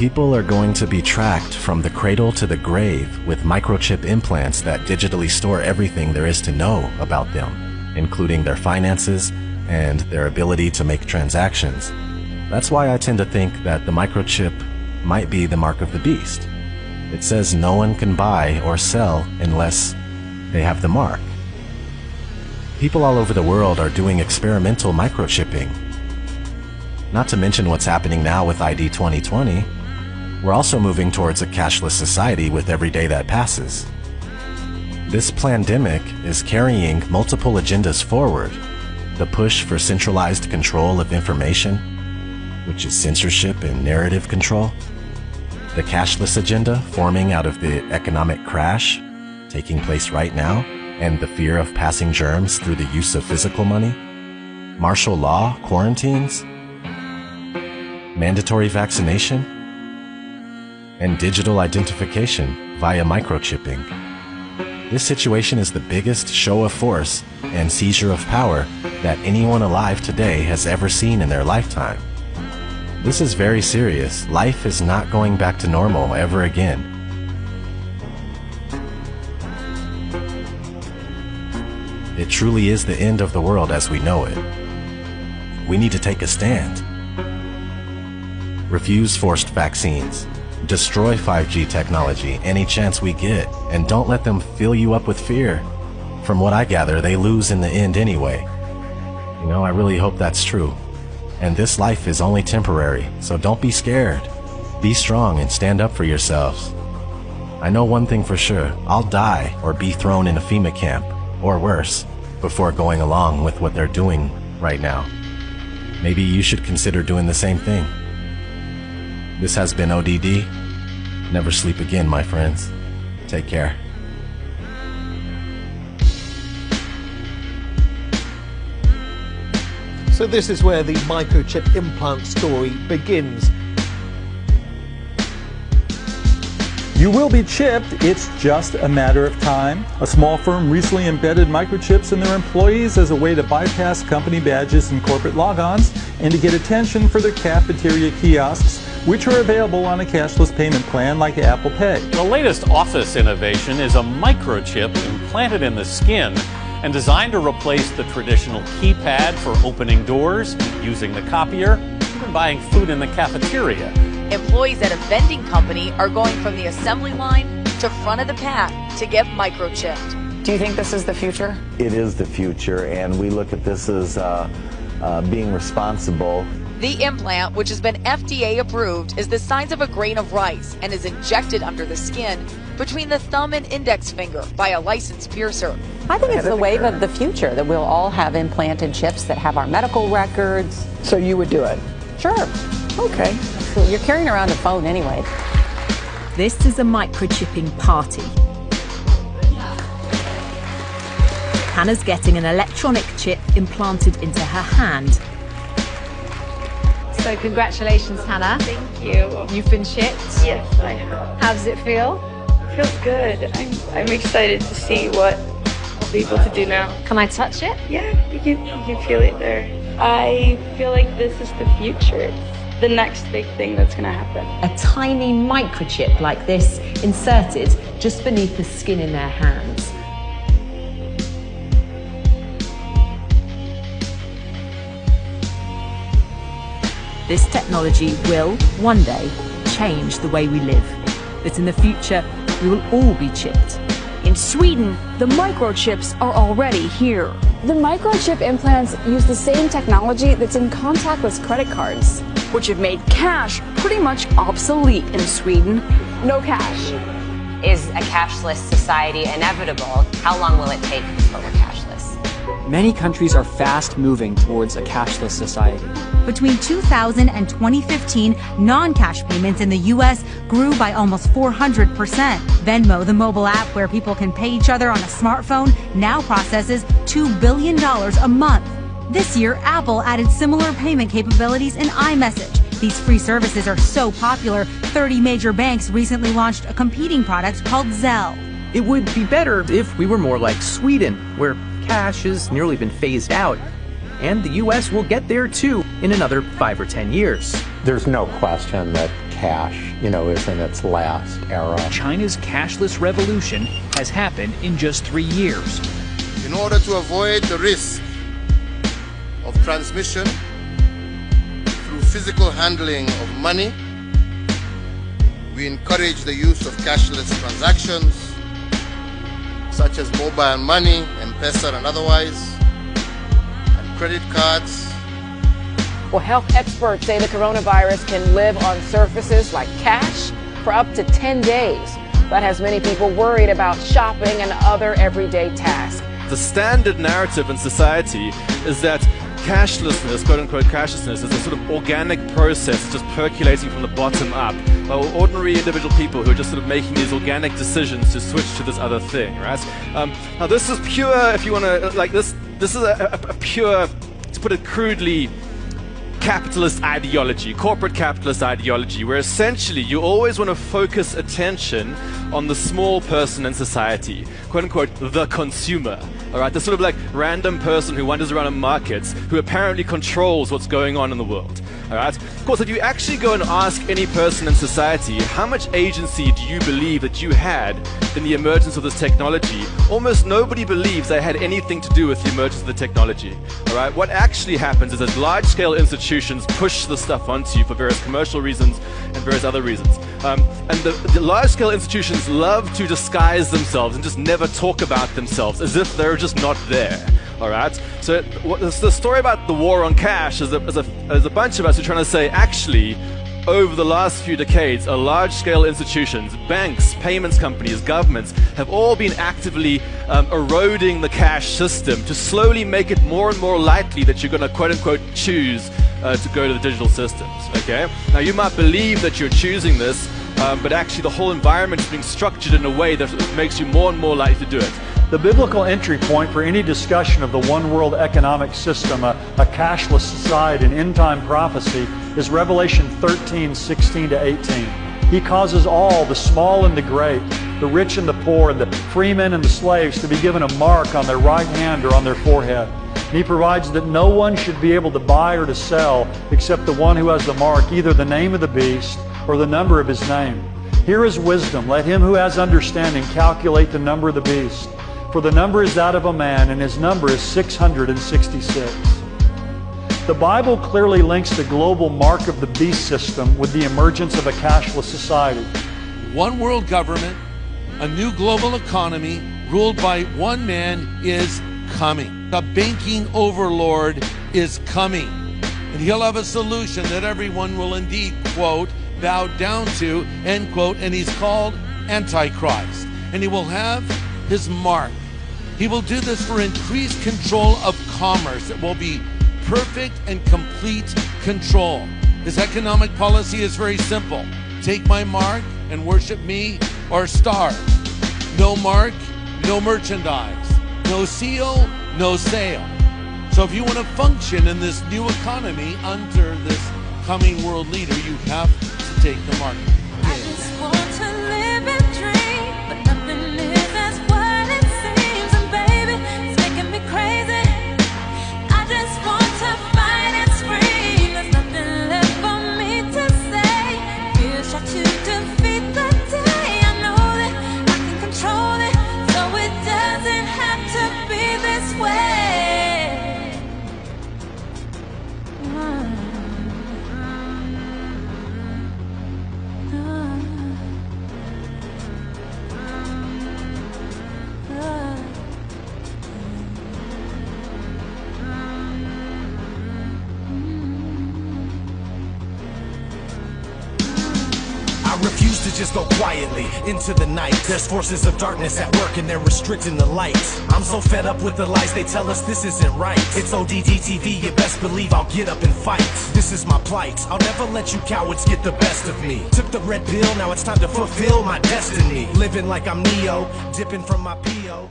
People are going to be tracked from the cradle to the grave with microchip implants that digitally store everything there is to know about them, including their finances and their ability to make transactions. That's why I tend to think that the microchip might be the mark of the beast. It says no one can buy or sell unless they have the mark. People all over the world are doing experimental microchipping. Not to mention what's happening now with ID 2020. We're also moving towards a cashless society with every day that passes. This pandemic is carrying multiple agendas forward. The push for centralized control of information, which is censorship and narrative control. The cashless agenda forming out of the economic crash taking place right now, and the fear of passing germs through the use of physical money. Martial law quarantines, mandatory vaccination, and digital identification via microchipping. This situation is the biggest show of force and seizure of power that anyone alive today has ever seen in their lifetime. This is very serious. Life is not going back to normal ever again. It truly is the end of the world as we know it. We need to take a stand. Refuse forced vaccines. Destroy 5G technology any chance we get, and don't let them fill you up with fear. From what I gather, they lose in the end anyway. You know, I really hope that's true. And this life is only temporary, so don't be scared. Be strong and stand up for yourselves. I know one thing for sure, I'll die or be thrown in a FEMA camp, or worse, before going along with what they're doing right now. Maybe you should consider doing the same thing. This has been ODD. Never sleep again, my friends. Take care. So this is where the microchip implant story begins. You will be chipped, it's just a matter of time. A small firm recently embedded microchips in their employees as a way to bypass company badges and corporate logons and to get attention for their cafeteria kiosks, which are available on a cashless payment plan like Apple Pay. The latest office innovation is a microchip implanted in the skin and designed to replace the traditional keypad for opening doors, using the copier, even buying food in the cafeteria. Employees at a vending company are going from the assembly line to front of the pack to get microchipped. Do you think this is the future? It is the future, and we look at this as being responsible. The implant, which has been FDA approved, is the size of a grain of rice and is injected under the skin between the thumb and index finger by a licensed piercer. I think it's the wave of the future, that we'll all have implanted chips that have our medical records. So you would do it? Sure. Okay. You're carrying around a phone anyway. This is a microchipping party. Hannah's getting an electronic chip implanted into her hand. So congratulations, Hannah. Thank you. You've been chipped? Yes, I have. How does it feel? It feels good. I'm excited to see what I'll be able to do now. Can I touch it? Yeah, you can feel it there. I feel like this is the future. The next big thing that's going to happen. A tiny microchip like this inserted just beneath the skin in their hands. This technology will, one day, change the way we live. But in the future, we will all be chipped. In Sweden, the microchips are already here. The microchip implants use the same technology that's in contactless credit cards, which have made cash pretty much obsolete in Sweden. No cash. Is a cashless society inevitable? How long will it take before we're cashless? Many countries are fast moving towards a cashless society. Between 2000 and 2015, non-cash payments in the U.S. grew by almost 400%. Venmo, the mobile app where people can pay each other on a smartphone, now processes $2 billion a month. This year, Apple added similar payment capabilities in iMessage. These free services are so popular, 30 major banks recently launched a competing product called Zelle. It would be better if we were more like Sweden, where cash has nearly been phased out. And the U.S. will get there too in another 5 or 10 years. There's no question that cash, is in its last era. China's cashless revolution has happened in just 3 years. In order to avoid the risk of transmission through physical handling of money, we encourage the use of cashless transactions, such as mobile money, M-Pesa and otherwise, and credit cards. Well, health experts say the coronavirus can live on surfaces like cash for up to 10 days. That has many people worried about shopping and other everyday tasks. The standard narrative in society is that cashlessness, quote-unquote cashlessness, is a sort of organic process just percolating from the bottom up by ordinary individual people who are just sort of making these organic decisions to switch to this other thing, right? Now this is pure, if you want to, like this is a pure, to put it crudely, capitalist ideology, corporate capitalist ideology, where essentially you always want to focus attention on the small person in society, quote unquote, the consumer. All right, the sort of like random person who wanders around in markets, who apparently controls what's going on in the world. All right. Of course, if you actually go and ask any person in society, how much agency do you believe that you had in the emergence of this technology? Almost nobody believes they had anything to do with the emergence of the technology. All right. What actually happens is that large-scale institutions push the stuff onto you for various commercial reasons and various other reasons. And the large-scale institutions love to disguise themselves and just never talk about themselves as if they're just not there. All right. So the story about the war on cash is a bunch of us who are trying to say, actually, over the last few decades, large-scale institutions, banks, payments companies, governments have all been actively eroding the cash system to slowly make it more and more likely that you're going to quote-unquote choose to go to the digital systems. Okay. Now you might believe that you're choosing this, but actually the whole environment is being structured in a way that makes you more and more likely to do it. The biblical entry point for any discussion of the one world economic system, a cashless society, and end-time prophecy, is Revelation 13:16-18. He causes all, the small and the great, the rich and the poor, and the freemen and the slaves, to be given a mark on their right hand or on their forehead. And he provides that no one should be able to buy or to sell except the one who has the mark, either the name of the beast or the number of his name. Here is wisdom. Let him who has understanding calculate the number of the beast. For the number is that of a man, and his number is 666. The Bible clearly links the global mark of the beast system with the emergence of a cashless society. One world government, a new global economy ruled by one man is coming. A banking overlord is coming. And he'll have a solution that everyone will indeed, quote, bow down to, end quote, and he's called Antichrist. And he will have his mark. He will do this for increased control of commerce. It will be perfect and complete control. His economic policy is very simple. Take my mark and worship me or starve. No mark, no merchandise. No seal, no sale. So if you want to function in this new economy under this coming world leader, you have to take the mark. I just want to live and dream, but nothing is as what it seems. And baby, it's making me crazy. I just want to fight and scream. There's nothing left for me to say. Fears try to defeat the day. I know that I can control it, so it doesn't have to be this way. I refuse to just go quietly into the night. There's forces of darkness at work and they're restricting the light. I'm so fed up with the lies they tell us this isn't right. It's ODD TV, you best believe I'll get up and fight. This is my plight, I'll never let you cowards get the best of me. Took the red pill, now it's time to fulfill my destiny. Living like I'm Neo, dipping from my P.O.